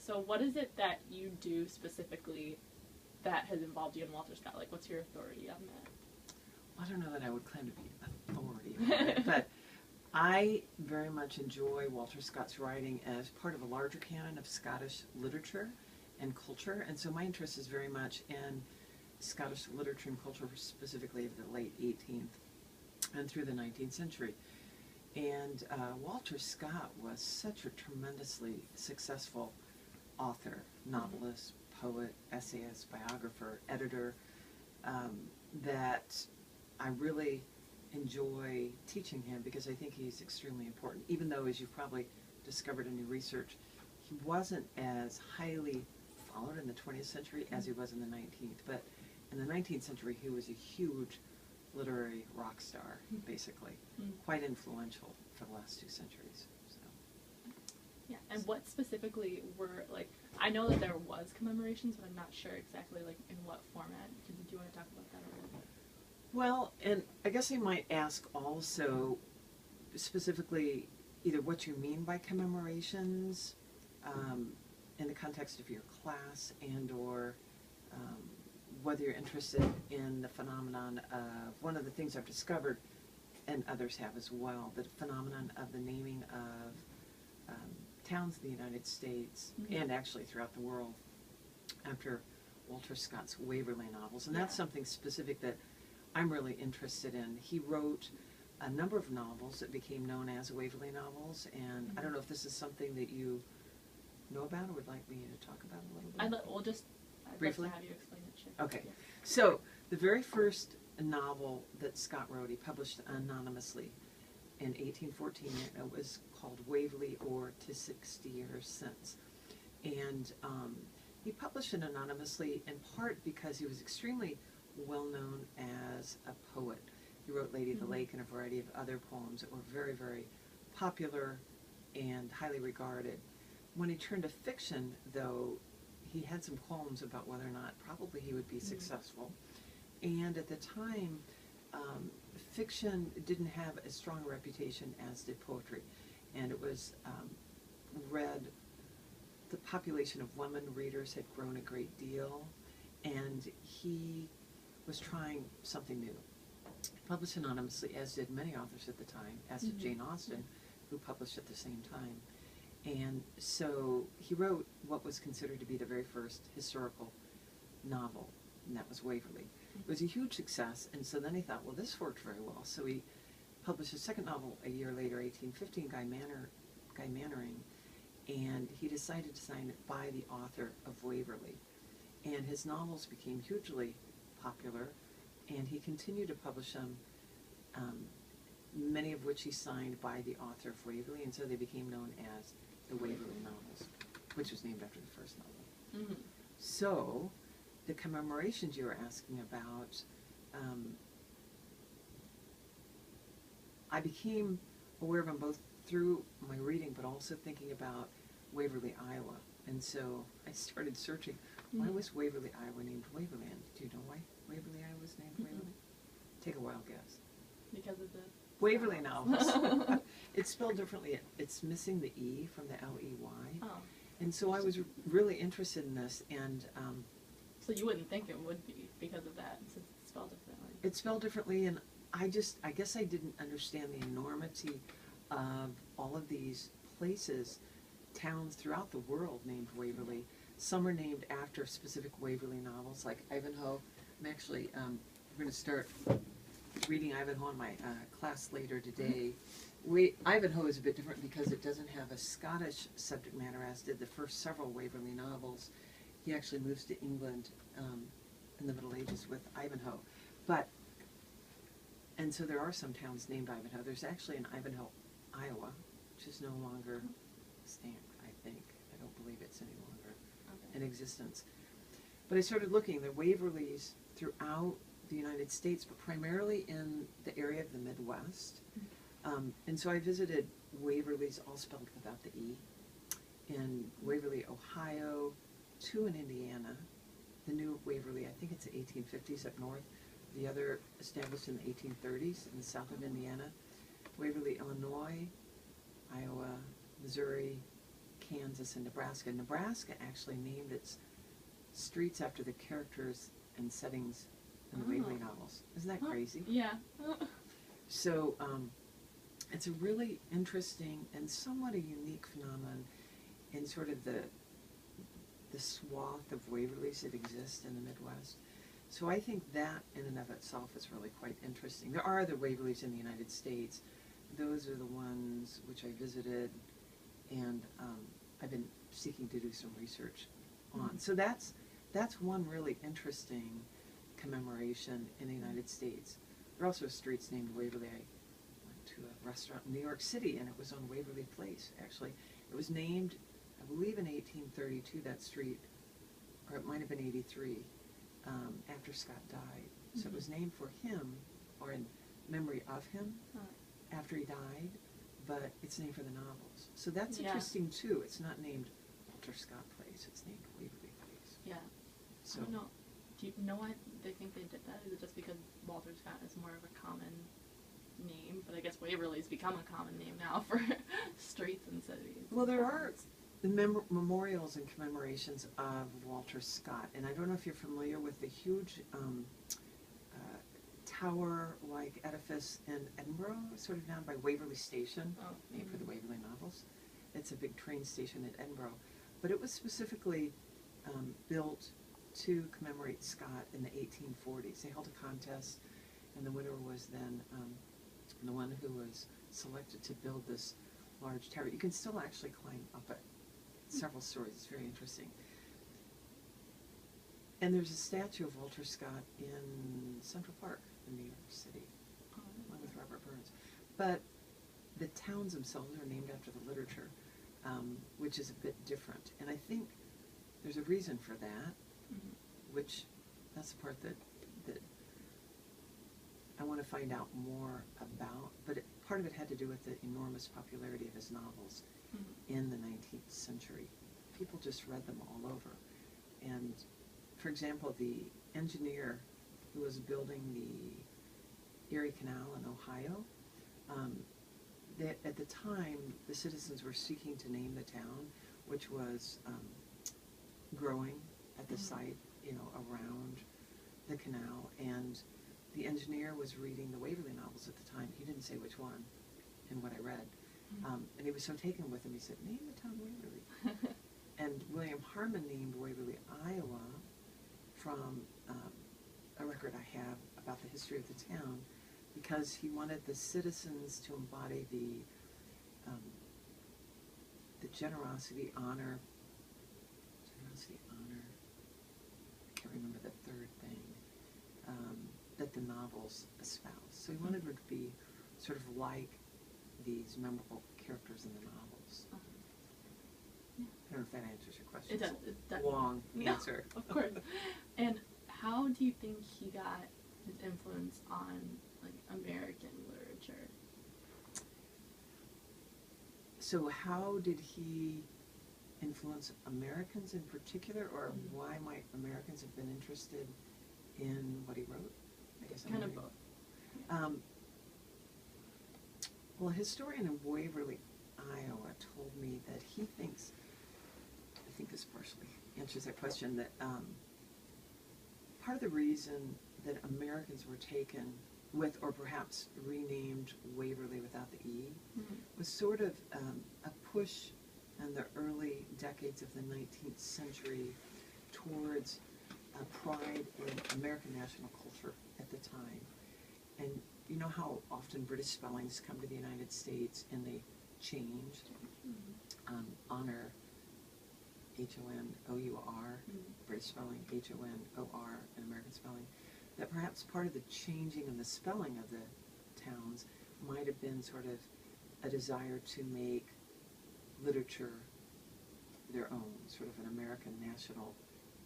So what is it that you do specifically that has involved you in Walter Scott? Like, what's your authority on that? I don't know that I would claim to be authority on it, but I very much enjoy Walter Scott's writing as part of a larger canon of Scottish literature and culture, and so my interest is very much in Scottish literature and culture, specifically of the late 18th and through the 19th century. And Walter Scott was such a tremendously successful author, novelist, poet, essayist, biographer, editor, that I really enjoy teaching him because I think he's extremely important. Even though, as you've probably discovered in your research, he wasn't as highly followed in the 20th century as he was in the 19th. But in the 19th century, he was a huge literary rock star, basically. Quite influential for the last 2 centuries. So. Yeah, and what specifically were, like, I know that there was commemorations, but I'm not sure exactly, like, in what format. Do you want to talk about that a little bit? Well, and I guess I might ask also specifically either what you mean by commemorations in the context of your class, and or whether you're interested in the phenomenon of one of the things I've discovered, and others have as well, the phenomenon of the naming of towns in the United States and actually throughout the world after Walter Scott's Waverley novels. And that's something specific that I'm really interested in. He wrote a number of novels that became known as Waverley novels, and I don't know if this is something that you know about or would like me to talk about a little bit. We'll just briefly have you explain it. Sure. Okay. Yeah. So the very first novel that Scott wrote, he published anonymously in 1814. It was called Waverley, or 'Tis 60 Years Since. And he published it anonymously in part because he was extremely well known as a poet. He wrote Lady of the Lake and a variety of other poems that were very, very popular and highly regarded. When he turned to fiction, though, he had some qualms about whether or not probably he would be successful. And at the time, fiction didn't have as strong a reputation as did poetry. And it was read, the population of women readers had grown a great deal, and he was trying something new. Published anonymously, as did many authors at the time, as did Jane Austen, who published at the same time. And so he wrote what was considered to be the very first historical novel, and that was Waverley. It was a huge success, and so then he thought, well, this worked very well. So he published his second novel a year later, 1815, Guy Mannering, and he decided to sign it by the author of Waverley. And his novels became hugely popular, and he continued to publish them, many of which he signed by the author of Waverley, and so they became known as the Waverley novels, which was named after the first novel. So, the commemorations you were asking about, I became aware of them both through my reading, but also thinking about Waverley, Iowa. And so I started searching, why was Waverley, Iowa named Waverly? And do you know why Waverly, Iowa was named Waverly? Take a wild guess. Because of the Waverley novels. It's spelled differently. It's missing the E from the L-E-Y. Oh. And so I was really interested in this, and so you wouldn't think it would be because of that, since it's spelled differently. It's spelled differently, and I guess I didn't understand the enormity of all of these places, towns throughout the world named Waverley. Some are named after specific Waverley novels, like Ivanhoe. I'm actually, we're going to start reading Ivanhoe in my class later today. Ivanhoe is a bit different because it doesn't have a Scottish subject matter, as did the first several Waverley novels. He actually moves to England in the Middle Ages with Ivanhoe. And so there are some towns named Ivanhoe. There's actually an Ivanhoe, Iowa, which is no longer extant, I think. I don't believe it's any longer in existence. But I started looking. There are Waverleys throughout the United States, but primarily in the area of the Midwest. And so I visited Waverleys, all spelled without the E, in Waverly, Ohio, 2 in Indiana. The new Waverly, I think it's the 1850s up north. The other established in the 1830s in the south of Indiana. Waverly, Illinois, Iowa, Missouri, Kansas and Nebraska. Nebraska actually named its streets after the characters and settings in the Waverly novels. Isn't that crazy? Yeah. So it's a really interesting and somewhat a unique phenomenon in sort of the swath of Waverlys that exist in the Midwest. So I think that in and of itself is really quite interesting. There are other Waverlys in the United States. Those are the ones which I visited, and I've been seeking to do some research on. So that's one really interesting commemoration in the United States. There are also streets named Waverly. I went to a restaurant in New York City, and it was on Waverly Place, actually. It was named, I believe in 1832, that street, or it might have been 83, after Scott died. So it was named for him, or in memory of him, after he died, but it's named for the novels. So that's interesting, too. It's not named Walter Scott Place, it's named Waverly Place. Yeah. So, I don't know. Do you know why they think they did that? Is it just because Walter Scott is more of a common name? But I guess Waverly's become a common name now for streets and cities. well, there are memorials and commemorations of Walter Scott, and I don't know if you're familiar with the huge tower-like edifice in Edinburgh, sort of down by Waverly Station, named for the Waverly novels. It's a big train station in Edinburgh, but it was specifically built to commemorate Scott in the 1840s. They held a contest, and the winner was then the one who was selected to build this large tower. You can still actually climb up it. Several stories. It's very interesting. And there's a statue of Walter Scott in Central Park in New York City, along with Robert Burns. But the towns themselves are named after the literature, which is a bit different. And I think there's a reason for that, which that's the part that I want to find out more about. But part of it had to do with the enormous popularity of his novels in the 19th century. People just read them all over. And, for example, the engineer who was building the Erie Canal in Ohio, at the time, the citizens were seeking to name the town, which was growing at the site, around the canal. And the engineer was reading the Waverly novels at the time. He didn't say which one in what I read. And he was so taken with him, he said, name the town Waverly. And William Harmon named Waverly, Iowa, from a record I have about the history of the town, because he wanted the citizens to embody the generosity, honor, I can't remember the third thing, that the novels espouse. So he wanted it to be sort of like these memorable characters in the novels. I don't know if that answers your question. It does. It's long answer. Of course. And how do you think he got his influence on American literature? So how did he influence Americans in particular, or why might Americans have been interested in what he wrote? I guess kind of both. Well, a historian in Waverly, Iowa, told me that he thinks, I think this partially answers that question, that part of the reason that Americans were taken with, or perhaps renamed Waverly without the E, was sort of a push in the early decades of the 19th century towards pride in American national culture at the time. And you know how often British spellings come to the United States and they change? Honor, H-O-N-O-U-R, British spelling, H-O-N-O-R, and American spelling. That perhaps part of the changing of the spelling of the towns might have been sort of a desire to make literature their own, sort of an American national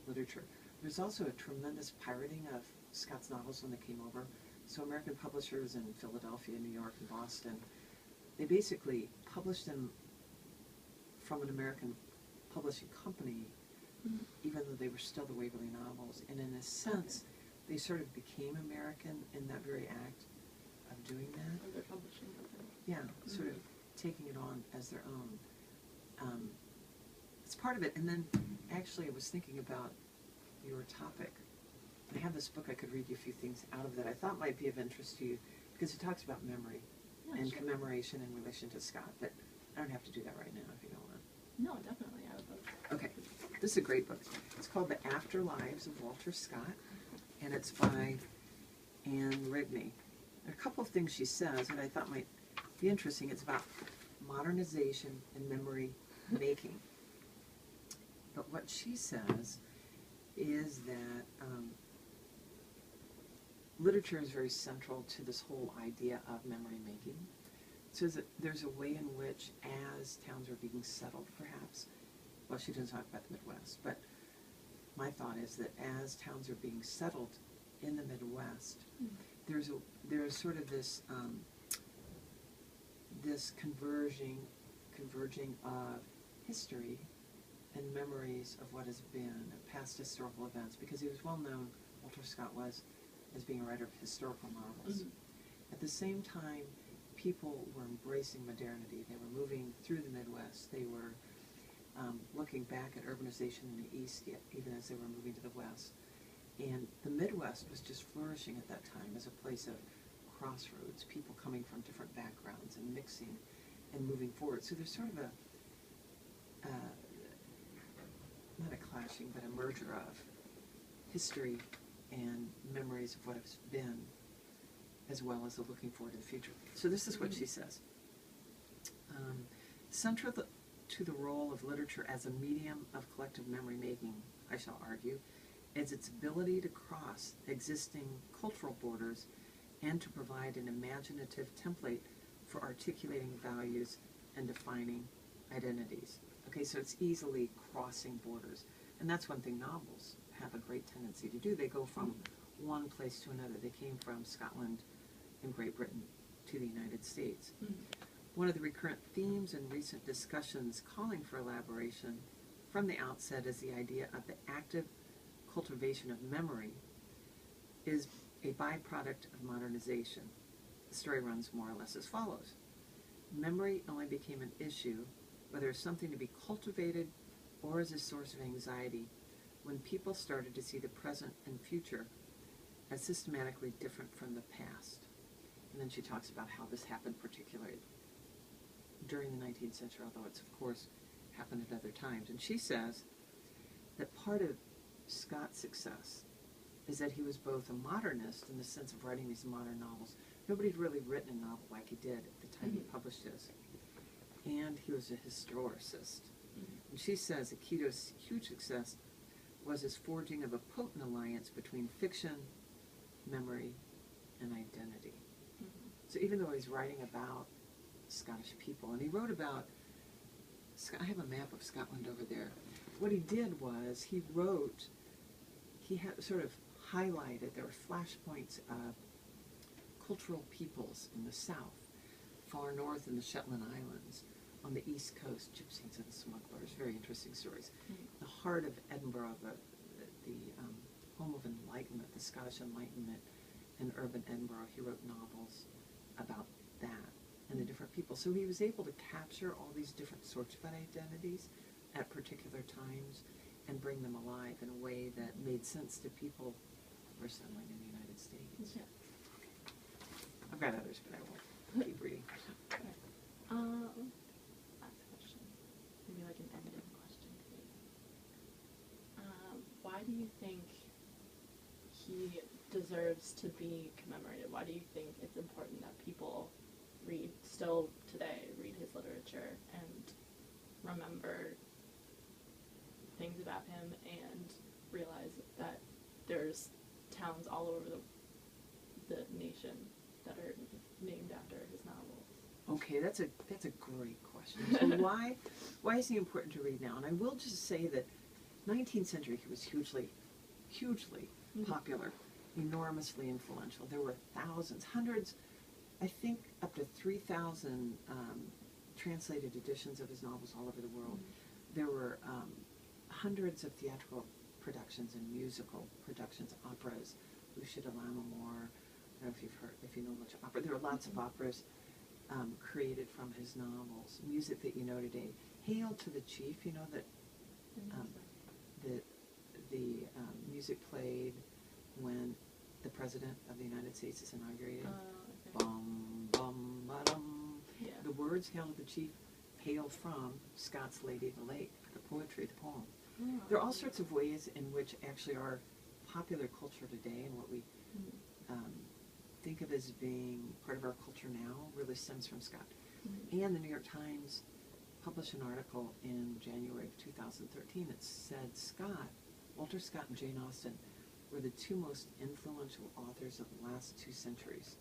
literature. There's also a tremendous pirating of Scott's novels when they came over. So American publishers in Philadelphia, New York, and Boston, they basically published them from an American publishing company, even though they were still the Waverly novels. And in a sense, they sort of became American in that very act of doing that. Or their publishing company. Yeah, sort of taking it on as their own. it's part of it. And then, actually, I was thinking about your topic. I have this book I could read you a few things out of that I thought might be of interest to you, because it talks about memory and commemoration in relation to Scott. But I don't have to do that right now if you don't want. No, definitely. I would love to. Okay, this is a great book. It's called The Afterlives of Walter Scott, and it's by Anne Rigney. A couple of things she says that I thought might be interesting. It's about modernization and memory making. But what she says is that literature is very central to this whole idea of memory making. So that there's a way in which, as towns are being settled, perhaps, well, she doesn't talk about the Midwest, but my thought is that as towns are being settled in the Midwest, there's sort of this this converging of history and memories of what has been, past historical events, because he was well known, Walter Scott was, as being a writer of historical novels. At the same time, people were embracing modernity. They were moving through the Midwest. They were looking back at urbanization in the East, yet, even as they were moving to the West. And the Midwest was just flourishing at that time as a place of crossroads, people coming from different backgrounds and mixing and moving forward. So there's sort of a, not a clashing, but a merger of history and memories of what has been, as well as the looking forward to the future. So this is what she says. Central to the role of literature as a medium of collective memory making, I shall argue, is its ability to cross existing cultural borders and to provide an imaginative template for articulating values and defining identities. Okay, so it's easily crossing borders. And that's one thing novels have a great tendency to do. They go from one place to another. They came from Scotland and Great Britain to the United States. One of the recurrent themes in recent discussions calling for elaboration from the outset is the idea of the active cultivation of memory is a byproduct of modernization. The story runs more or less as follows. Memory only became an issue, whether as something to be cultivated or as a source of anxiety, when people started to see the present and future as systematically different from the past. And then she talks about how this happened particularly during the 19th century, although it's, of course, happened at other times. And she says that part of Scott's success is that he was both a modernist in the sense of writing these modern novels. Nobody had really written a novel like he did at the time he published his. And he was a historicist. And she says the key to his huge success was his forging of a potent alliance between fiction, memory, and identity. So even though he's writing about Scottish people, and he wrote about, I have a map of Scotland over there. What he did was he had sort of highlighted, there were flashpoints of cultural peoples in the south, far north in the Shetland Islands, on the east coast, gypsies and smugglers, very interesting stories. The heart of Edinburgh, the home of enlightenment, the Scottish Enlightenment, and urban Edinburgh, he wrote novels about that and the different people. So he was able to capture all these different sorts of identities at particular times and bring them alive in a way that made sense to people who were settling in the United States. Yeah. I've got others, but I won't keep reading. Last question. Maybe like an ending question. Why do you think he deserves to be commemorated? Why do you think it's important that people still today, read his literature and remember things about him and realize that there's towns all over the nation that are named after his novels? Okay, that's a great question. So why is he important to read now? And I will just say that 19th century he was hugely popular, enormously influential. There were thousands, hundreds, I think up to 3,000 translated editions of his novels all over the world. There were hundreds of theatrical productions and musical productions, operas, Lucida Lammermoor. I don't know if you know much opera. There were lots of operas created from his novels. Music that you know today. Hail to the Chief, you know that The music played when the President of the United States is inaugurated. Okay. Bum, bum, ba-dum. Yeah. The words hail to the chief hail from Scott's Lady of the Lake, the poetry, the poem. Oh. There are all sorts of ways in which actually our popular culture today and what we think of as being part of our culture now really stems from Scott. And the New York Times published an article in January of 2013 that said Walter Scott and Jane Austen were the two most influential authors of the last 2 centuries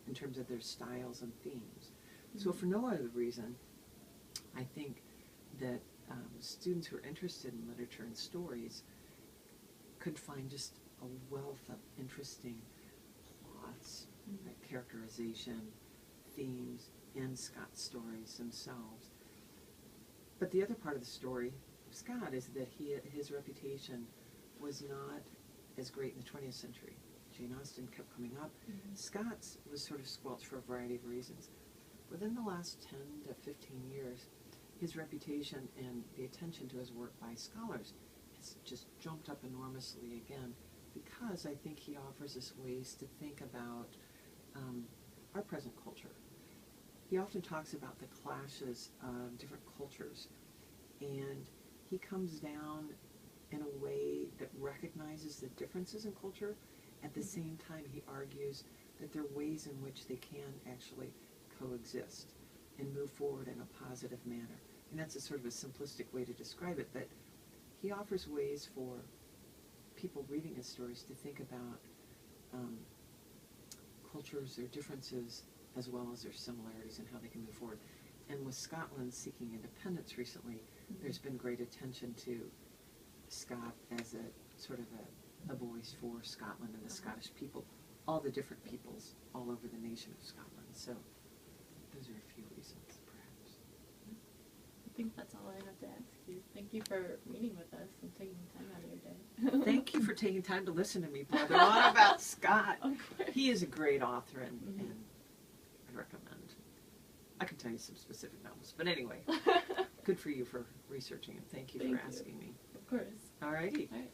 in terms of their styles and themes. So for no other reason, I think that students who are interested in literature and stories could find just a wealth of interesting plots, characterization, themes in Scott's stories themselves. But the other part of the story of Scott is that his reputation was not as great in the 20th century. Jane Austen kept coming up. Scott's was sort of squelched for a variety of reasons. Within the last 10 to 15 years, his reputation and the attention to his work by scholars has just jumped up enormously again, because I think he offers us ways to think about our present culture. He often talks about the clashes of different cultures, and he comes down in a way that recognizes the differences in culture. At the same time, he argues that there are ways in which they can actually coexist and move forward in a positive manner. And that's a sort of a simplistic way to describe it, but he offers ways for people reading his stories to think about cultures, their differences, as well as their similarities and how they can move forward. And with Scotland seeking independence recently, there's been great attention to Scott as a sort of a voice for Scotland and the Scottish people, all the different peoples all over the nation of Scotland. So those are a few reasons, perhaps. I think that's all I have to ask you. Thank you for meeting with us and taking time out of your day. Thank you for taking time to listen to me blather on about Scott. Of course. He is a great author, and I recommend. I can tell you some specific novels, but anyway, good for you for researching him. Thank you for asking me. Of course. All righty. All right.